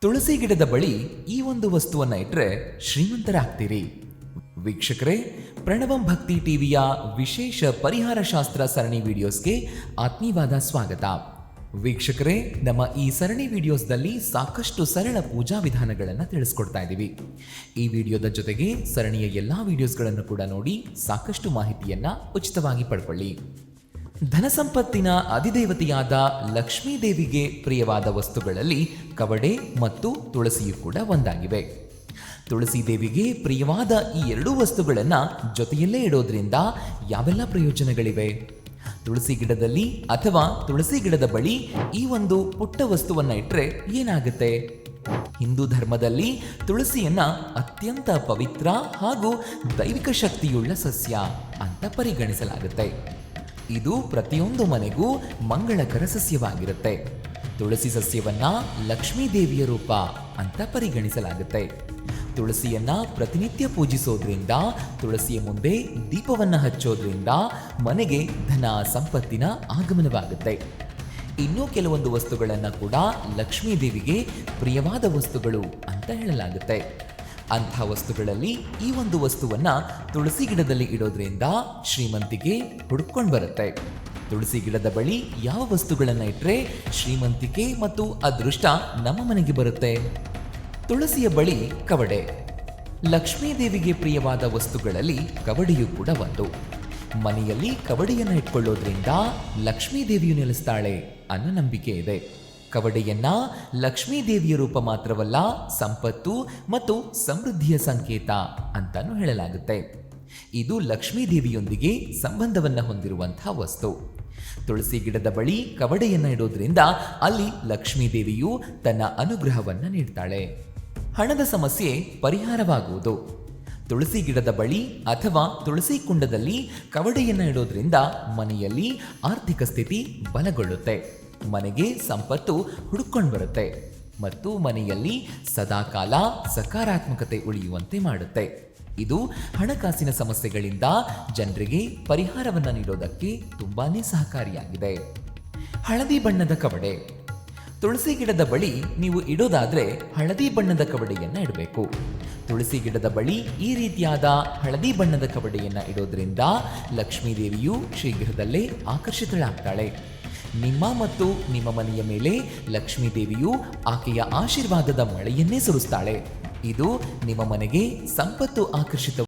ತುಳಸಿ ಗಿಡದ ಬಳಿ ಈ ಒಂದು ವಸ್ತುವನ್ನ ಇಟ್ರೆ ಶ್ರೀಮಂತರಾಗ್ತೀರಿ. ವೀಕ್ಷಕರೇ, ಪ್ರಣವಂ ಭಕ್ತಿ ಟಿವಿಯ ವಿಶೇಷ ಪರಿಹಾರ ಶಾಸ್ತ್ರ ಸರಣಿ ವಿಡಿಯೋಸ್ಗೆ ಆತ್ಮೀಯವಾದ ಸ್ವಾಗತ. ವೀಕ್ಷಕರೇ, ನಮ್ಮ ಈ ಸರಣಿ ವಿಡಿಯೋಸ್ದಲ್ಲಿ ಸಾಕಷ್ಟು ಸರಳ ಪೂಜಾ ವಿಧಾನಗಳನ್ನು ತಿಳಿಸ್ಕೊಡ್ತಾ ಇದ್ದೀವಿ. ಈ ವಿಡಿಯೋದ ಜೊತೆಗೆ ಸರಣಿಯ ಎಲ್ಲ ವಿಡಿಯೋಸ್ಗಳನ್ನು ಕೂಡ ನೋಡಿ ಸಾಕಷ್ಟು ಮಾಹಿತಿಯನ್ನ ಉಚಿತವಾಗಿ ಪಡ್ಕೊಳ್ಳಿ. ಧನ ಸಂಪತ್ತಿನ ಅಧಿದೇವತೆಯಾದ ಲಕ್ಷ್ಮೀ ದೇವಿಗೆ ಪ್ರಿಯವಾದ ವಸ್ತುಗಳಲ್ಲಿ ಕವಡೆ ಮತ್ತು ತುಳಸಿಯು ಕೂಡ ಒಂದಾಗಿವೆ. ತುಳಸಿ ದೇವಿಗೆ ಪ್ರಿಯವಾದ ಈ ಎರಡೂ ವಸ್ತುಗಳನ್ನು ಜೊತೆಯಲ್ಲೇ ಇಡೋದ್ರಿಂದ ಯಾವೆಲ್ಲ ಪ್ರಯೋಜನಗಳಿವೆ? ತುಳಸಿ ಗಿಡದಲ್ಲಿ ಅಥವಾ ತುಳಸಿ ಗಿಡದ ಬಳಿ ಈ ಒಂದು ಪುಟ್ಟ ವಸ್ತುವನ್ನ ಇಟ್ಟರೆ ಏನಾಗುತ್ತೆ? ಹಿಂದೂ ಧರ್ಮದಲ್ಲಿ ತುಳಸಿಯನ್ನ ಅತ್ಯಂತ ಪವಿತ್ರ ಹಾಗೂ ದೈವಿಕ ಶಕ್ತಿಯುಳ್ಳ ಸಸ್ಯ ಅಂತ ಪರಿಗಣಿಸಲಾಗುತ್ತೆ. ಇದು ಪ್ರತಿಯೊಂದು ಮನೆಗೂ ಮಂಗಳಕರ ಸಸ್ಯವಾಗಿರುತ್ತೆ. ತುಳಸಿ ಸಸ್ಯವನ್ನ ಲಕ್ಷ್ಮೀ ದೇವಿಯ ರೂಪ ಅಂತ ಪರಿಗಣಿಸಲಾಗುತ್ತೆ. ತುಳಸಿಯನ್ನ ಪ್ರತಿನಿತ್ಯ ಪೂಜಿಸೋದ್ರಿಂದ, ತುಳಸಿಯ ಮುಂದೆ ದೀಪವನ್ನ ಹಚ್ಚೋದ್ರಿಂದ ಮನೆಗೆ ಧನ ಸಂಪತ್ತಿನ ಆಗಮನವಾಗುತ್ತೆ. ಇನ್ನೂ ಕೆಲವೊಂದು ವಸ್ತುಗಳನ್ನ ಕೂಡ ಲಕ್ಷ್ಮೀ ದೇವಿಗೆ ಪ್ರಿಯವಾದ ವಸ್ತುಗಳು ಅಂತ ಹೇಳಲಾಗುತ್ತೆ. ಅಂಥ ವಸ್ತುಗಳಲ್ಲಿ ಈ ಒಂದು ವಸ್ತುವನ್ನ ತುಳಸಿ ಗಿಡದಲ್ಲಿ ಇಡೋದ್ರಿಂದ ಶ್ರೀಮಂತಿಕೆ ಹುಡುಕೊಂಡು ಬರುತ್ತೆ. ತುಳಸಿ ಗಿಡದ ಬಳಿ ಯಾವ ವಸ್ತುಗಳನ್ನ ಇಟ್ಟರೆ ಶ್ರೀಮಂತಿಕೆ ಮತ್ತು ಅದೃಷ್ಟ ನಮ್ಮ ಮನೆಗೆ ಬರುತ್ತೆ? ತುಳಸಿಯ ಬಳಿ ಕವಡೆ. ಲಕ್ಷ್ಮೀ ದೇವಿಗೆ ಪ್ರಿಯವಾದ ವಸ್ತುಗಳಲ್ಲಿ ಕವಡೆಯೂ ಕೂಡ ಒಂದು. ಮನೆಯಲ್ಲಿ ಕವಡೆಯನ್ನ ಇಟ್ಕೊಳ್ಳೋದ್ರಿಂದ ಲಕ್ಷ್ಮೀ ದೇವಿಯು ನೆಲೆಸ್ತಾಳೆ ಅನ್ನೋ ನಂಬಿಕೆ ಇದೆ. ಕವಡೆಯನ್ನ ಲಕ್ಷ್ಮೀ ದೇವಿಯ ರೂಪ ಮಾತ್ರವಲ್ಲ, ಸಂಪತ್ತು ಮತ್ತು ಸಮೃದ್ಧಿಯ ಸಂಕೇತ ಅಂತಾನೂ ಹೇಳಲಾಗುತ್ತೆ. ಇದು ಲಕ್ಷ್ಮೀ ದೇವಿಯೊಂದಿಗೆ ಸಂಬಂಧವನ್ನ ಹೊಂದಿರುವಂತಹ ವಸ್ತು. ತುಳಸಿ ಗಿಡದ ಬಳಿ ಕವಡೆಯನ್ನ ಇಡೋದ್ರಿಂದ ಅಲ್ಲಿ ಲಕ್ಷ್ಮೀ ದೇವಿಯು ತನ್ನ ಅನುಗ್ರಹವನ್ನ ನೀಡ್ತಾಳೆ. ಹಣದ ಸಮಸ್ಯೆ ಪರಿಹಾರವಾಗುವುದು. ತುಳಸಿ ಗಿಡದ ಬಳಿ ಅಥವಾ ತುಳಸಿ ಕುಂಡದಲ್ಲಿ ಕವಡೆಯನ್ನ ಇಡೋದ್ರಿಂದ ಮನೆಯಲ್ಲಿ ಆರ್ಥಿಕ ಸ್ಥಿತಿ ಬಲಗೊಳ್ಳುತ್ತೆ. ಮನೆಗೆ ಸಂಪತ್ತು ಹುಡುಕೊಂಡು ಬರುತ್ತೆ ಮತ್ತು ಮನೆಯಲ್ಲಿ ಸದಾಕಾಲ ಸಕಾರಾತ್ಮಕತೆ ಉಳಿಯುವಂತೆ ಮಾಡುತ್ತೆ. ಇದು ಹಣಕಾಸಿನ ಸಮಸ್ಯೆಗಳಿಂದ ಜನರಿಗೆ ಪರಿಹಾರವನ್ನ ನೀಡೋದಕ್ಕೆ ತುಂಬಾನೇ ಸಹಕಾರಿಯಾಗಿದೆ. ಹಳದಿ ಬಣ್ಣದ ಕವಡೆ. ತುಳಸಿ ಗಿಡದ ಬಳಿ ನೀವು ಇಡೋದಾದ್ರೆ ಹಳದಿ ಬಣ್ಣದ ಕವಡೆಯನ್ನ ಇಡಬೇಕು. ತುಳಸಿ ಗಿಡದ ಬಳಿ ಈ ರೀತಿಯಾದ ಹಳದಿ ಬಣ್ಣದ ಕವಡೆಯನ್ನ ಇಡೋದ್ರಿಂದ ಲಕ್ಷ್ಮೀ ದೇವಿಯು ಶೀಘ್ರದಲ್ಲೇ ಆಕರ್ಷಿತಳಾಗ್ತಾಳೆ. ನಿಮ್ಮ ಮತ್ತು ನಿಮ್ಮ ಮನೆಯ ಮೇಲೆ ಲಕ್ಷ್ಮೀ ದೇವಿಯು ಆಕೆಯ ಆಶೀರ್ವಾದದ ಮಳೆಯನ್ನೇ ಸುರಿಸ್ತಾಳೆ. ಇದು ನಿಮ್ಮ ಮನೆಗೆ ಸಂಪತ್ತು ಆಕರ್ಷಿತ